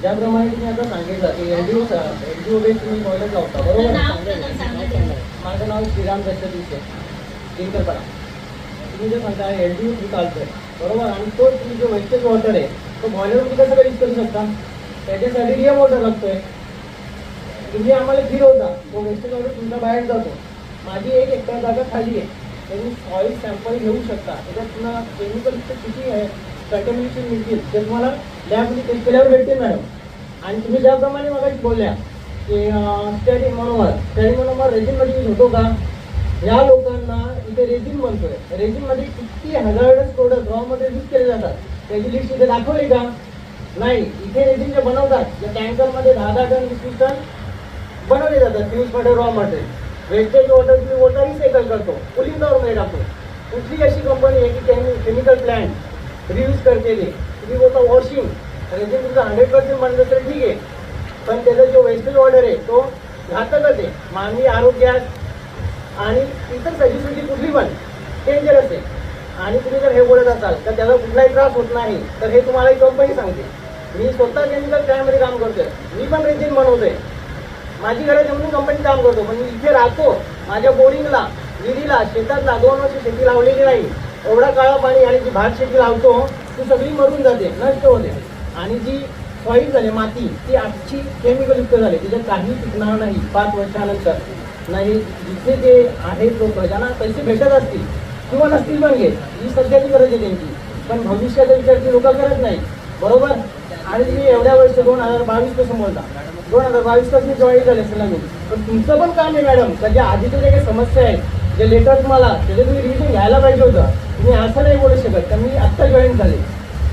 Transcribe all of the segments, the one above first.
ज्याप्रमाणे तुम्ही आता सांगितलं की एलडीओ बेस तुम्ही बॉयलर लावता, बरोबर? माझं नाव श्रीराम दशरथ केरकरपाडा. तुम्ही जे म्हणता एलडीओ थ्रू चालतोय, बरोबर, आणि तो तुम्ही जो वेस्टेज वॉटर आहे तो बॉयलर तुम्ही कसं यूज करू शकता? त्याच्यासाठी रिअम वॉटर लागतोय. तुम्ही आम्हाला फिरवता, तो वेस्टेज वॉटर तुमचा बाहेर जातो. माझी 1 हेक्टर जागा खाली आहे, तुम्ही सॉईल सॅम्पल घेऊ शकता. त्याच्यात तुम्हाला केमिकल किती आहे कंटॅमिनेशन मिळतील ते तुम्हाला लॅबमध्ये टेस्ट केल्यावर भेटते मॅडम. आणि तुम्ही ज्याप्रमाणे मला बोलल्या की स्टडी मोनोमर रेजिनमध्ये यूज होतो का? या लोकांना इथे रेजिन बनतोय, रेजिनमध्ये किती hazardous product raw material use केले जातात, त्याची लिस्ट इथे दाखवली का? नाही. इथे रेजिन जे बनवतात या टँकरमध्ये 10-10 टन 20 टन बनवले जातात फ्यूजमध्ये रॉ मटेरियल. वेस्टेज वॉटर तुम्ही वॉटर रिसायकल करतो, पुलिंगवर मेड आपण. कुठली अशी कंपनी आहे की केमिकल प्लॅन्ट रियूज करतेली? तुम्ही बोलता वॉशिंग, रेजिन तुमचं 100% बनलं तर ठीक आहे, पण त्याचा जो वेस्टेज वॉटर आहे तो घातकच आहे. मानवी आरोग्यात आणि इतर सजीवसृष्टी कुठली पण डेंजरस आहे. आणि तुम्ही जर हे बोलत असाल तर त्याला कुठलाही त्रास होत नाही, तर हे तुम्हाला एक कंपनी सांगते. मी स्वतः केमिकल प्लॅन्टमध्ये काम करतोय, मी पण रेजिन बनवतोय. माझी घरात जमून कंपनी काम करतो, पण मी इथे राहतो. माझ्या बोरिंगला, विहिरीला, शेतातला 2 वर्ष शेती लावलेली नाही. एवढा काळा पाणी आणि जी भात शेती लावतो ती सगळी मरून जाते, नष्ट होते. आणि जी सॉईल झाली माती ती आजची केमिकल युक्त झाली, तिच्यात काही टिकणार नाही 5 वर्षानंतर. नाही जिथे जे आहेत लोक ज्यांना पैसे भेटत असतील किंवा नसतील पण घेत, ही सध्याची गरज आहे त्यांची, पण भविष्याचा विचार ती लोक करत नाही, बरोबर? आणि तुम्ही एवढ्या वर्ष 2022 पासून बोलता, 2022 पासून जॉईन झाले असेल ना. पण तुमचं पण काम आहे मॅडम, त्याच्या आधीच्या ज्या काही समस्या आहेत, जे लेटर तुम्हाला त्याचे तुम्ही रिव्हिजन घ्यायला पाहिजे होतं. तुम्ही असं नाही बोलू शकत तर मी आत्ता जॉईन झाले,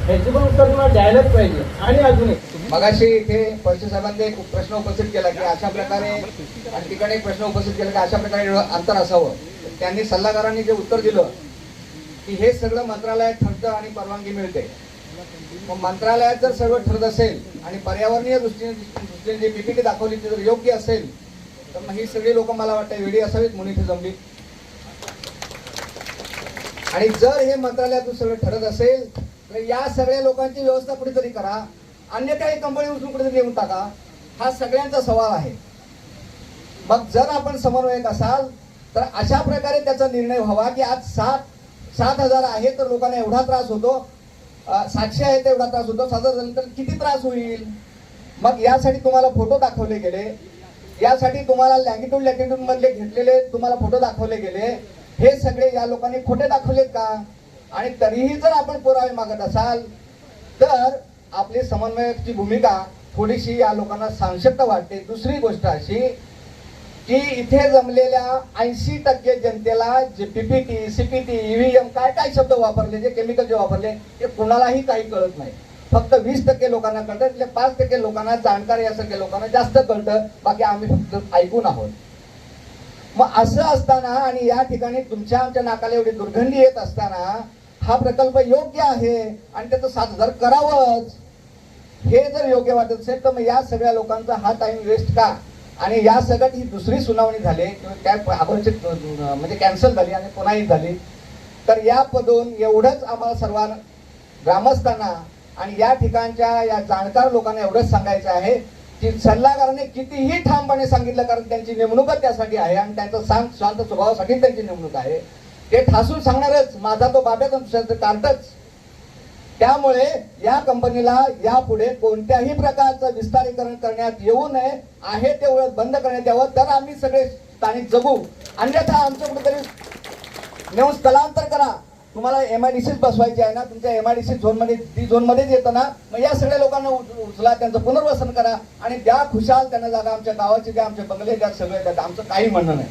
ह्याची पण उत्तर तुम्हाला द्यायलाच पाहिजे. आणि अजून एक मगाशी इथे पळसे साहेबांनी एक प्रश्न उपस्थित केला की अशा प्रकारे, आणि ठिकाणी एक प्रश्न उपस्थित केला की अशा प्रकारे अंतर असावं. त्यांनी सल्लागारांनी जे उत्तर दिलं की हे सगळं मंत्रालयात ठरतं आणि परवानगी मिळते. मग मंत्रालयात जर सर्व ठरत असेल आणि पर्यावरणीय दृष्टीने जी पीपीटी दाखवली ती जर योग्य असेल तर मग ही सगळी लोक मला वाटतं वेळी असावीत म्हणून इथे जमली. आणि जर हे मंत्रालयातून सगळं ठरत असेल तर या सगळ्या लोकांची व्यवस्था कुठेतरी करा, अन्य काही कंपनी उचलून कुठेतरी येऊन टाका. हा सगळ्यांचा सवाल आहे. मग जर आपण समन्वयक असाल तर अशा प्रकारे त्याचा निर्णय व्हावा की आज 7,000 आहे तर लोकांना एवढा त्रास होतो, 700 आहे तर एवढा त्रास होतो, 7,000 झाले तर किती त्रास होईल. मग यासाठी तुम्हाला फोटो दाखवले गेले, यासाठी तुम्हाला लॅटिट्यूड मधले घेतलेले तुम्हाला फोटो दाखवले गेले. हे सगळे या लोकांनी खोटे दाखवलेत का? आणि तरीही जर आपण पुरावे मागत असाल तर आपली समन्वयकची भूमिका थोडीशी या लोकांना साशक्त वाटते. दुसरी गोष्ट अशी की इथे जमलेल्या 80% जनतेला जे पीपीटी, सीपीटी, ईव्हीएम काय काय शब्द वापरले, जे केमिकल जे वापरले ते कुणालाही काही कळत नाही. फक्त 20% लोकांना कळतं, એટલે 5% लोकांना जाणकार यासारख्या लोकांना जास्त कळतं, बाकी आम्ही फक्त ऐकून आहोत. मग असं असताना आणि या ठिकाणी तुमच्या आमच्या नाकाला एवढी दुर्गंधी येत असताना हा प्रकल्प योग्य आहे आणि त्याचं 7,000 करावंच, हे जर योग्य वाटत असेल तर मग या सगळ्या लोकांचा हा टाइम वेस्ट का? आणि या सगळ्यात ही दुसरी सुनावणी झाली किंवा त्या अपेक्षित म्हणजे कॅन्सल झाली आणि पुन्हाही झाली. तर या पदून एवढंच आम्हाला सर्वांना ग्रामस्थांना आणि या ठिकाणच्या या जाणकार लोकांना एवढंच सांगायचं आहे की सल्लागाराने कितीही ठामपणे सांगितलं, कारण त्यांची नेमणूकच त्यासाठी आहे आणि त्यांचा शांत स्वभावासाठी त्यांची नेमणूक आहे, ते ठासून सांगणारच माझा तो बाब्याचा दुसऱ्याचं कार्टच. त्यामुळे या कंपनीला यापुढे कोणत्याही प्रकारचं विस्तारीकरण करण्यात येऊ नये, आहे तेवढं बंद करण्यात यावं, तर आम्ही सगळे स्थानिक जगू. अन्यथा आमचं कुठेतरी नेऊन स्थलांतर करा. तुम्हाला MIDCच बसवायची आहे ना, तुमच्या MIDC झोनमध्ये ती झोनमध्येच येतं ना, मग या सगळ्या लोकांना उचला, त्यांचं पुनर्वसन करा आणि द्या खुशाल त्यांना जागा, आमच्या गावाची द्या, आमचे बंगले द्या, सगळे द्या, आमचं काही म्हणणं नाही.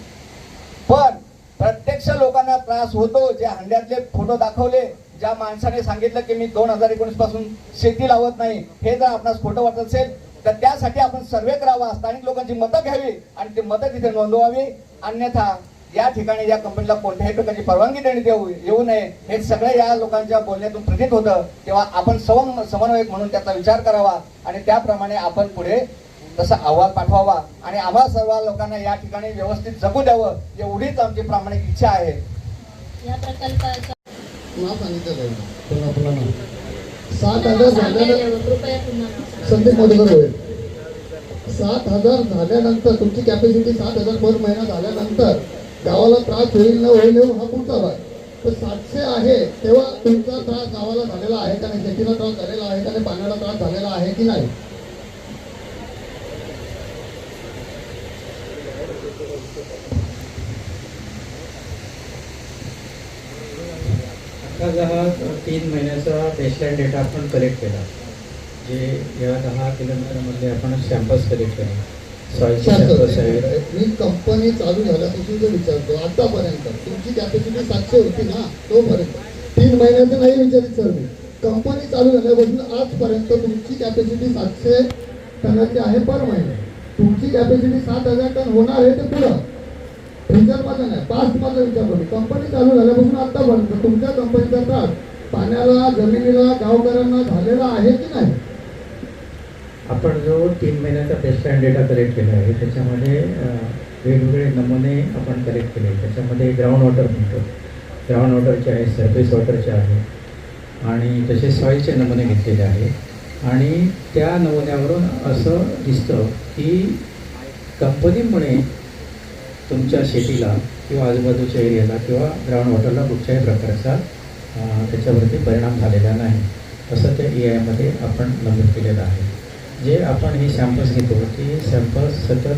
पण प्रत्यक्ष लोकांना त्रास होतो. जे हंड्यातले फोटो दाखवले, ज्या माणसाने सांगितलं की मी 2019 पासून शेती लावत नाही, हे जर आपणास खोटं वाटत असेल तर त्यासाठी आपण सर्वे करावा, स्थानिक लोकांची मतं घ्यावी आणि ते मतं तिथे नोंदवावी. अन्यथा या ठिकाणी या कंपनीला कोणत्याही प्रकारची परवानगी देण्यात येऊ नये, हे सगळं या लोकांच्या बोलण्यातून प्रतीत होतं. तेव्हा आपण समन्वयक म्हणून त्याचा विचार करावा आणि त्याप्रमाणे आपण पुढे तसा अहवाल पाठवावा आणि आम्हा सर्व लोकांना या ठिकाणी व्यवस्थित जगू द्यावं, एवढीच आमची प्रामाणिक इच्छा आहे. या प्रकल्पाचं नाव सांगितलं जाईल. 7,000 झाल्यानंतर कृपया पुन्हा नाव सांगा. संदीप मोदकर होईल. 7,000 झाल्यानंतर तुमची कॅपॅसिटी 7,000 पर महिना झाल्यानंतर गावाला त्रास होईल न होईल हा पुढचा भाग. तर 700 आहे तेव्हा तुमचा त्रास गावाला झालेला आहे का नाही, शेतीला त्रास झालेला आहे का नाही, पाण्याला त्रास झालेला आहे की नाही? आता हा 3 महिन्याचा बेसलाईन डेटा आपण कलेक्ट केला, जे या 10 किलोमीटरमध्ये आपण सॅम्पल्स कलेक्ट केले. सॉईलचे सॅम्पल्स आहेत. मी कंपनी चालू झाल्यापासून जो विचारतो आतापर्यंत तुमची कॅपॅसिटी 700 होती ना, तोपर्यंत 3 महिन्याचं नाही विचारित सर मी. कंपनी चालू झाल्यापासून आजपर्यंत तुमची कॅपॅसिटी 700 टनाची आहे पर महिना. तुमची कॅपॅसिटी 7,000 टन होणार आहे ते पुढं फ्युचरमध्ये नाही, पास्टमधला विचार करू. कंपनी चालू झाल्यापासून आतापर्यंत तुमच्या कंपनीचा त्रास पाण्याला, जमिनीला, गावकऱ्यांना झालेला आहे की नाही? आपण जो 3 महिन्याचा बेसलाईन डेटा कलेक्ट केला आहे त्याच्यामध्ये वेगवेगळे नमुने आपण कलेक्ट केले. त्याच्यामध्ये ग्राउंड वॉटर म्हणतो, ग्राउंड वॉटरचे आहे, सरफेस वॉटरचे आहे आणि तसे सॉईलचे नमुने घेतलेले आहे. आणि त्या नमुन्यावरून असं दिसतं की कंपनीमुळे तुमच्या शेतीला किंवा आजूबाजूच्या एरियाला किंवा ग्राउंड वॉटरला कुठच्याही प्रकारचा त्याच्यावरती परिणाम झालेला नाही, असं त्या EIA मध्ये आपण नमूद केलेलं आहे. जे आपण हे सॅम्पल्स घेतो ते सॅम्पल्स सतत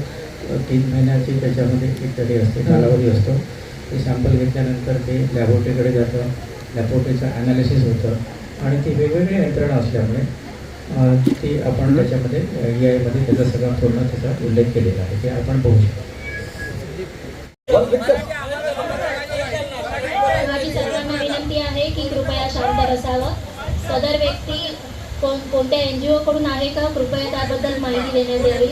3 महिन्याची त्याच्यामध्ये एक तरी असते, कालावधी असतो. ते सॅम्पल घेतल्यानंतर ते लॅबोरेटरीकडे जातं, लॅबोरेटरीचं ॲनालिसिस होतं आणि ती वेगवेगळी यंत्रणा असल्यामुळे ती आपण त्याच्यामध्ये EIA मध्ये त्याचा सगळा पूर्ण त्याचा उल्लेख केलेला आहे, ते आपण बघू शकतो. माझी सर्वांना विनंती आहे की कृपया शांत बसावं. सदर व्यक्ती कोणत्या NGO कडून आहे का, कृपया त्याबद्दल माहिती देण्यात यावी.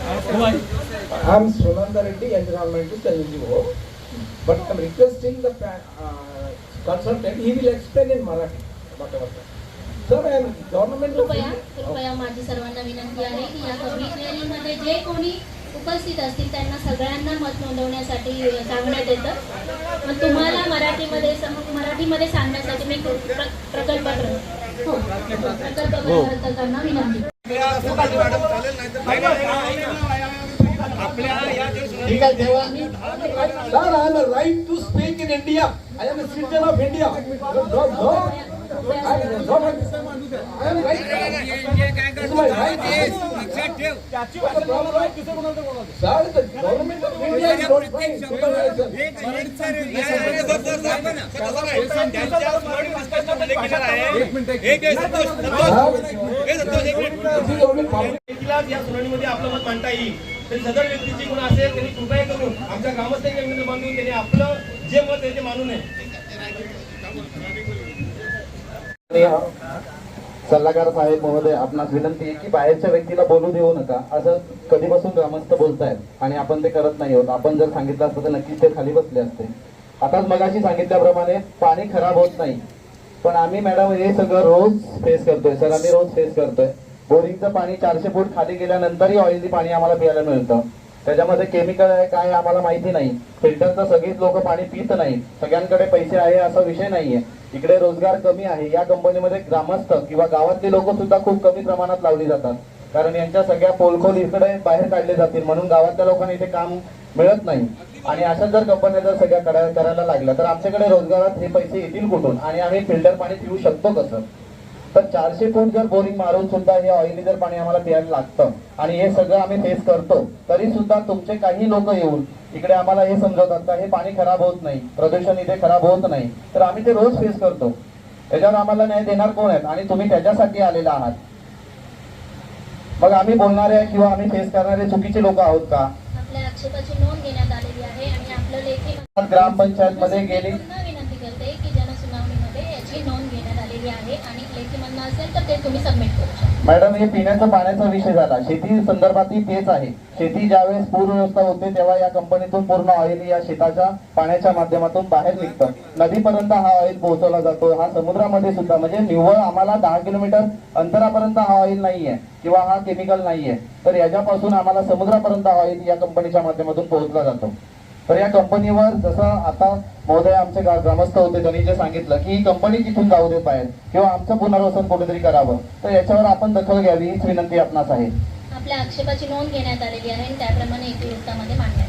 I'm Sunanda Reddy, environmental NGO, but I'm requesting the consultant, he will explain in Marathi, whatever. Sir, I am government. कृपया माझी सर्वांना विनंती आहे की या पब्लिक रॅलीमध्ये जे कोणी उपस्थित असतील त्यांना सगळ्यांना मत नोंदवण्यासाठी सांगण्यात येतं. मग तुम्हाला मराठीमध्ये सांगण्यासाठी मी प्रकल्पग्रस्त करताना विनंती. ठीक आहे तेव्हा sir, I am right to speak in India. I am a citizen of India. या सुनावणीमध्ये आपलं मत मांडता येईल. तरी सदर व्यक्तीची गुण असेल त्यांनी कृपया करून आमच्या ग्रामस्थांनी बांधून त्यांनी आपलं जे मत आहे ते मानू नये. सल्लागार साहेब महोदय, आपणास विनंती आहे की बाहेरच्या व्यक्तीला बोलू देऊ नका. असं कधीपासून ग्रामस्थ बोलतायत आणि आपण ते करत नाही आहोत. आपण जर सांगितलं असतं तर नक्कीच ते खाली बसले असते. आताच मगाशी सांगितल्याप्रमाणे पाणी खराब होत नाही, पण आम्ही मॅडम हे सगळं रोज फेस करतोय. सर, आम्ही रोज फेस करतोय. बोरिंगचं पाणी 400 फूट खाली गेल्यानंतरही ऑइली पाणी आम्हाला प्यायला मिळतं. त्याच्यामध्ये केमिकल आहे काय आम्हाला माहिती नाही. फिल्टरचं सगळीच लोक पाणी पित नाही. सगळ्यांकडे पैसे आहे असा विषय नाहीये. इकडे रोजगार कमी आहे. या कंपनीमध्ये ग्रामस्थ किंवा गावातली लोक सुद्धा खूप कमी प्रमाणात लावली जातात, कारण यांच्या सगळ्या पोलखोल इकडे बाहेर काढले जातील म्हणून गावातल्या लोकांना इथे काम मिळत नाही. आणि अशा जर कंपन्या जर सगळ्या करायला लागल्या तर आमच्याकडे रोजगारात हे पैसे येतील कुठून आणि आम्ही फिल्टर पाणी पिऊ शकतो कसं? तर 400 फूट जर बोरिंग मारून सुद्धा हे ऑइली जर पाणी आम्हाला प्यायला लागतं आणि हे सगळं आम्ही फेस करतो, तरी सुद्धा तुमचे काही लोक येऊन इकडे आम्हाला हे समजवतात का हे पाणी खराब होत नाही, प्रदूषण इथे खराब होत नाही. तर आम्ही ते रोज फेस करतो. त्याच्यावर आम्हाला न्याय देणार कोण आहेत? आणि तुम्ही त्याच्यासाठी आलेला आहात. मग आम्ही बोलणारे किंवा आम्ही फेस करणारे चुकीचे लोक आहोत का? आपल्या आक्षेपाची नोंद घेण्यात आलेली आहे आणि आपलं लेखी ग्रामपंचायत मध्ये गेली विनंती करते की जनसुनावणीमध्ये याची नोंद घेण्यात आलेली आहे आणि लेखी म्हणणं असेल तर ते तुम्ही सबमिट करू शकता. मॅडम, हे पिण्याचा पाण्याचा विषय झाला. शेती संदर्भातही तेच आहे. शेती ज्यावेळेस पूर व्यवस्था होते तेव्हा या कंपनीतून पूर्ण ऑइल या शेताच्या पाण्याच्या माध्यमातून बाहेर निघतं. नदीपर्यंत हा ऑइल पोहोचवला जातो. हा समुद्रामध्ये सुद्धा म्हणजे निव्वळ आम्हाला 10 किलोमीटर अंतरापर्यंत हा ऑइल नाहीये किंवा हा केमिकल नाहीये. तर याच्यापासून आम्हाला समुद्रापर्यंत ऑइल या कंपनीच्या माध्यमातून पोहोचला जातो. तर या कंपनीवर जसं आता महोदय आमचे ग्रामस्थ होते त्यांनी जे सांगितलं की ही कंपनी तिथून जाऊ देत बाहेर किंवा आमचं पुनर्वसन कुठेतरी करावं, तर याच्यावर आपण दखल घ्यावी हीच विनंती आपणास आहे. आपल्या आक्षेपाची नोंद घेण्यात आलेली आहे आणि त्याप्रमाणे इतिवृत्तामध्ये मांडण्यात